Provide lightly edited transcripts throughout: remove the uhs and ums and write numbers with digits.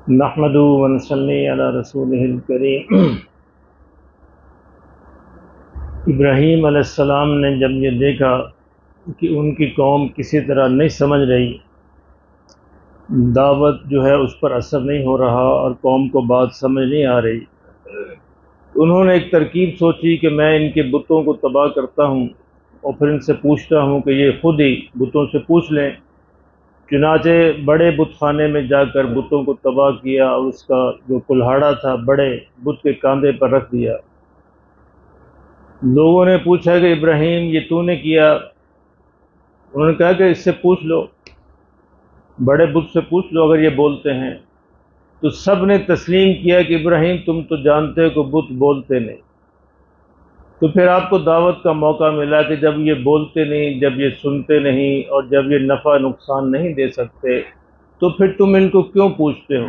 نحمدہ و نصلی علی رسولہ الکریم۔ ابراہیم علیہ السلام نے جب یہ دیکھا کہ ان کی قوم کسی طرح نہیں سمجھ رہی، دعوت جو ہے اس پر اثر نہیں ہو رہا اور قوم کو بات سمجھ نہیں آ رہی، انہوں نے ایک ترکیب سوچی کہ میں ان کے بتوں کو تباہ کرتا ہوں اور پھر ان سے پوچھتا ہوں کہ یہ خود ہی بتوں سے پوچھ لیں۔ چنانچہ بڑے بت خانے میں جا کر بتوں کو تباہ کیا اور اس کا جو کلہاڑا تھا بڑے بت کے کاندھے پر رکھ دیا۔ لوگوں نے پوچھا کہ ابراہیم یہ تو نے کیا؟ انہوں نے کہا کہ اس سے پوچھ لو، بڑے بت سے پوچھ لو اگر یہ بولتے ہیں۔ تو سب نے تسلیم کیا کہ ابراہیم تم تو جانتے ہو کہ بت بولتے نہیں، تو پھر آپ کو دعوت کا موقع ملا کہ جب یہ بولتے نہیں، جب یہ سنتے نہیں اور جب یہ نفع نقصان نہیں دے سکتے تو پھر تم ان کو کیوں پوچھتے ہو؟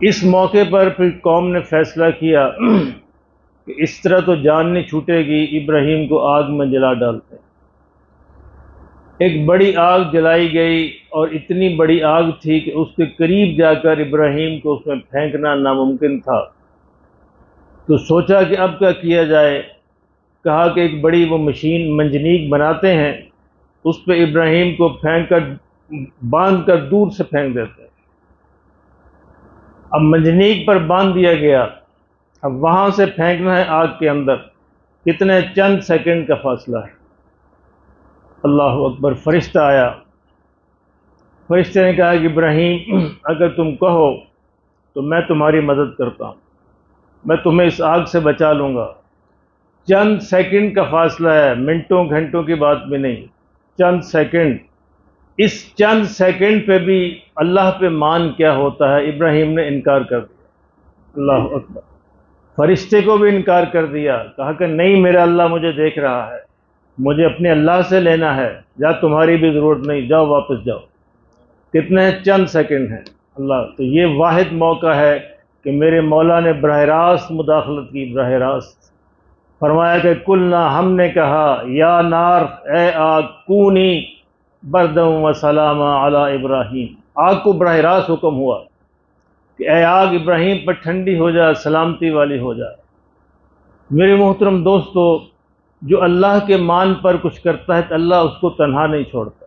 اس موقع پر پھر قوم نے فیصلہ کیا کہ اس طرح تو جان نہیں چھوٹے گی، ابراہیم کو آگ میں جلا ڈالتے ہیں۔ ایک بڑی آگ جلائی گئی اور اتنی بڑی آگ تھی کہ اس کے قریب جا کر ابراہیم کو اس میں پھینکنا ناممکن تھا۔ تو سوچا کہ اب کیا کیا جائے، کہا کہ ایک بڑی وہ مشین منجنیق بناتے ہیں، اس پہ ابراہیم کو پھینک کر باندھ کر دور سے پھینک دیتے ہیں۔ اب منجنیق پر باندھ دیا گیا، اب وہاں سے پھینکنا ہے آگ کے اندر، کتنے چند سیکنڈ کا فاصلہ ہے۔ اللہ اکبر! فرشتہ آیا، فرشتے نے کہا کہ ابراہیم اگر تم کہو تو میں تمہاری مدد کرتا ہوں، میں تمہیں اس آگ سے بچا لوں گا۔ چند سیکنڈ کا فاصلہ ہے، منٹوں گھنٹوں کی بات بھی نہیں، چند سیکنڈ۔ اس چند سیکنڈ پہ بھی اللہ پہ مان کیا ہوتا ہے، ابراہیم نے انکار کر دیا۔ اللہ اکبر! فرشتے کو بھی انکار کر دیا، کہا کہ نہیں، میرا اللہ مجھے دیکھ رہا ہے، مجھے اپنے اللہ سے لینا ہے، جا تمہاری بھی ضرورت نہیں، جاؤ واپس جاؤ۔ کتنے چند سیکنڈ ہیں اللہ! تو یہ واحد موقع ہے کہ میرے مولا نے براہ راست مداخلت کی، براہ راست فرمایا کہ کلنا، ہم نے کہا، یا نار، اے آگ، کونی بردم و سلاما علی ابراہیم، آگ کو براہ راست حکم ہوا کہ اے آگ ابراہیم پر ٹھنڈی ہو جا، سلامتی والی ہو جا۔ میرے محترم دوستو، جو اللہ کے مان پر کچھ کرتا ہے تو اللہ اس کو تنہا نہیں چھوڑتا۔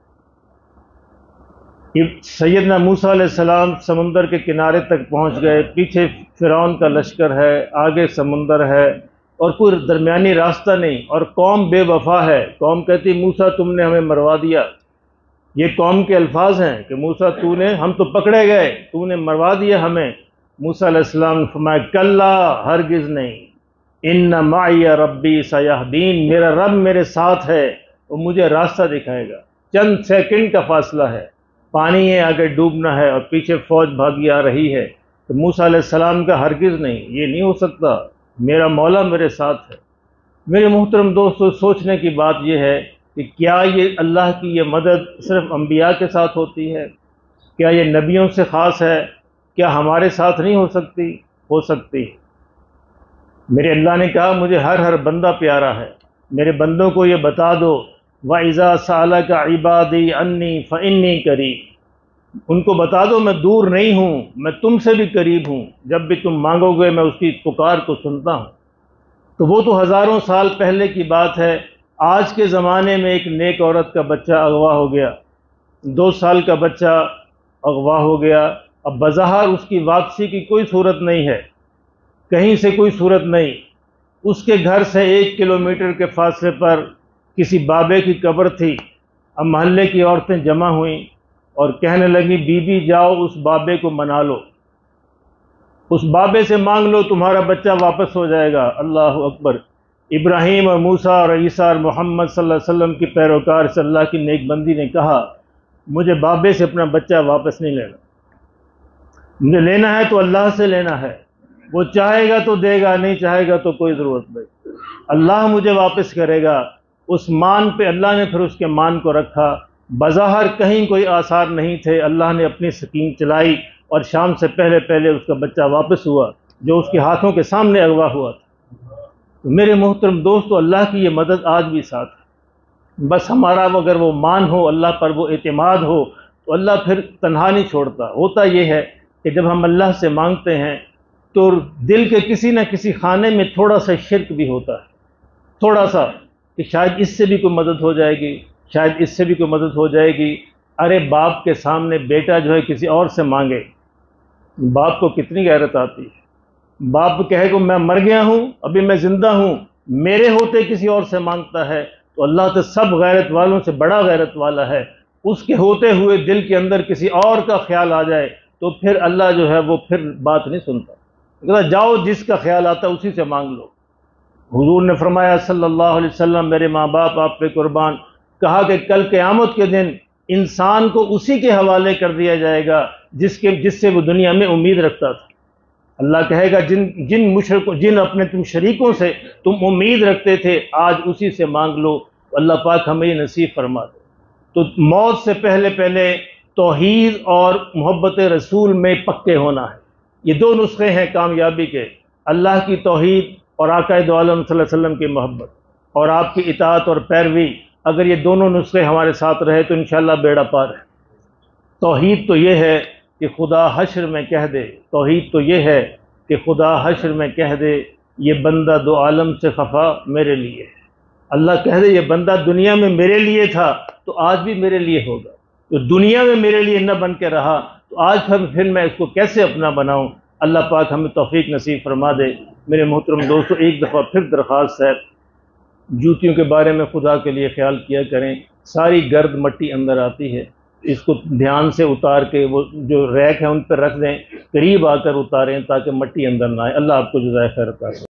سیدنا موسیٰ علیہ السلام سمندر کے کنارے تک پہنچ گئے، پیچھے فرعون کا لشکر ہے، آگے سمندر ہے اور کوئی درمیانی راستہ نہیں، اور قوم بے وفا ہے۔ قوم کہتی موسیٰ تم نے ہمیں مروا دیا، یہ قوم کے الفاظ ہیں کہ موسیٰ ہم تو پکڑے گئے، تو نے مروا دیا ہمیں۔ موسیٰ علیہ السلام نے فرمایا کلا، ہرگز نہیں، ان معی ربی سیہدین، میرا رب میرے ساتھ ہے، وہ مجھے راستہ دکھائے گا۔ چند سیکنڈ کا فاصلہ ہے، پانی ہے، آگے ڈوبنا ہے اور پیچھے فوج بھاگی آ رہی ہے، تو موسیٰ علیہ السلام کا ہرگز نہیں، یہ نہیں ہو سکتا، میرا مولا میرے ساتھ ہے۔ میرے محترم دوستو، سوچنے کی بات یہ ہے کہ کیا یہ اللہ کی یہ مدد صرف انبیاء کے ساتھ ہوتی ہے؟ کیا یہ نبیوں سے خاص ہے؟ کیا ہمارے ساتھ نہیں ہو سکتی؟ ہو سکتی۔ میرے اللہ نے کہا مجھے ہر بندہ پیارا ہے، میرے بندوں کو یہ بتا دو، وَإِذَا سَأَلَكَ عِبَادِي عَنِّي فَإِنِّي قَرِيبٌ، ان کو بتا دو میں دور نہیں ہوں، میں تم سے بھی قریب ہوں، جب بھی تم مانگو گے میں اس کی پکار کو سنتا ہوں۔ تو وہ تو ہزاروں سال پہلے کی بات ہے۔ آج کے زمانے میں ایک نیک عورت کا بچہ اغوا ہو گیا، 2 سال کا بچہ اغوا ہو گیا، اب بظاہر اس کی واپسی کی کوئی صورت نہیں ہے، کہیں سے کوئی صورت نہیں۔ اس کے گھر سے 1 کلومیٹر کے فاصلے پر کسی بابے کی قبر تھی۔ اب محلے کی عورتیں جمع ہوئیں اور کہنے لگی بی بی جاؤ اس بابے کو منا لو، اس بابے سے مانگ لو تمہارا بچہ واپس ہو جائے گا۔ اللہ اکبر! ابراہیم اور موسیٰ اور عیسیٰ اور محمد صلی اللہ علیہ وسلم کی پیروکار سے اللہ کی نیک بندی نے کہا مجھے بابے سے اپنا بچہ واپس نہیں لینا، مجھے لینا ہے تو اللہ سے لینا ہے، وہ چاہے گا تو دے گا، نہیں چاہے گا تو کوئی ضرورت نہیں، اللہ مجھے واپس کرے گا۔ اس مان پہ اللہ نے پھر اس کے مان کو رکھا، بظاہر کہیں کوئی آثار نہیں تھے، اللہ نے اپنی سکین چلائی اور شام سے پہلے پہلے اس کا بچہ واپس ہوا جو اس کے ہاتھوں کے سامنے اغوا ہوا تھا۔ تو میرے محترم دوستو، اللہ کی یہ مدد آج بھی ساتھ ہے، بس ہمارا اگر وہ مان ہو، اللہ پر وہ اعتماد ہو، تو اللہ پھر تنہا نہیں چھوڑتا۔ ہوتا یہ ہے کہ جب ہم اللہ سے مانگتے ہیں تو دل کے کسی نہ کسی خانے میں تھوڑا سا شرک بھی ہوتا ہے، تھوڑا سا، کہ شاید اس سے بھی کوئی مدد ہو جائے گی، شاید اس سے بھی کوئی مدد ہو جائے گی۔ ارے باپ کے سامنے بیٹا جو ہے کسی اور سے مانگے، باپ کو کتنی غیرت آتی ہے۔ باپ کہے کہ میں مر گیا ہوں، ابھی میں زندہ ہوں، میرے ہوتے کسی اور سے مانگتا ہے تو اللہ تو سب غیرت والوں سے بڑا غیرت والا ہے۔ اس کے ہوتے ہوئے دل کے اندر کسی اور کا خیال آ جائے تو پھر اللہ جو ہے وہ پھر بات نہیں سنتا، کہتا جاؤ جس کا خیال آتا ہے اسی سے مانگ لو۔ حضور نے فرمایا صلی اللہ علیہ وسلم، میرے ماں باپ آپ پہ قربان، کہا کہ کل قیامت کے دن انسان کو اسی کے حوالے کر دیا جائے گا جس سے وہ دنیا میں امید رکھتا تھا۔ اللہ کہے گا جن اپنے تم شریکوں سے تم امید رکھتے تھے آج اسی سے مانگ لو۔ اللہ پاک ہمیں یہ نصیب فرما دے۔ تو موت سے پہلے توحید اور محبت رسول میں پکے ہونا ہے۔ یہ دو نسخے ہیں کامیابی کے، اللہ کی توحید اور آقا دو عالم صلی اللہ علیہ وسلم کی محبت اور آپ کی اطاعت اور پیروی۔ اگر یہ دونوں نسخے ہمارے ساتھ رہے تو انشاءاللہ بیڑا پار ہے۔ توحید تو یہ ہے کہ خدا حشر میں کہہ دے، توحید تو یہ ہے کہ خدا حشر میں کہہ دے یہ بندہ دو عالم سے خفا میرے لیے ہے۔ اللہ کہہ دے یہ بندہ دنیا میں میرے لیے تھا تو آج بھی میرے لیے ہوگا، تو دنیا میں میرے لیے نہ بن کے رہا تو آج پھر میں اس کو کیسے اپنا بناؤں۔ اللہ پاک ہمیں توفیق نصیب فرما دے۔ میرے محترم دوستو، ایک دفعہ پھر درخواست ہے، جوتیوں کے بارے میں خدا کے لیے خیال کیا کریں، ساری گرد مٹی اندر آتی ہے، اس کو دھیان سے اتار کے وہ جو ریک ہے ان پر رکھ دیں، قریب آ کر اتاریں تاکہ مٹی اندر نہ آئے۔ اللہ آپ کو جزائے خیر عطا کرے۔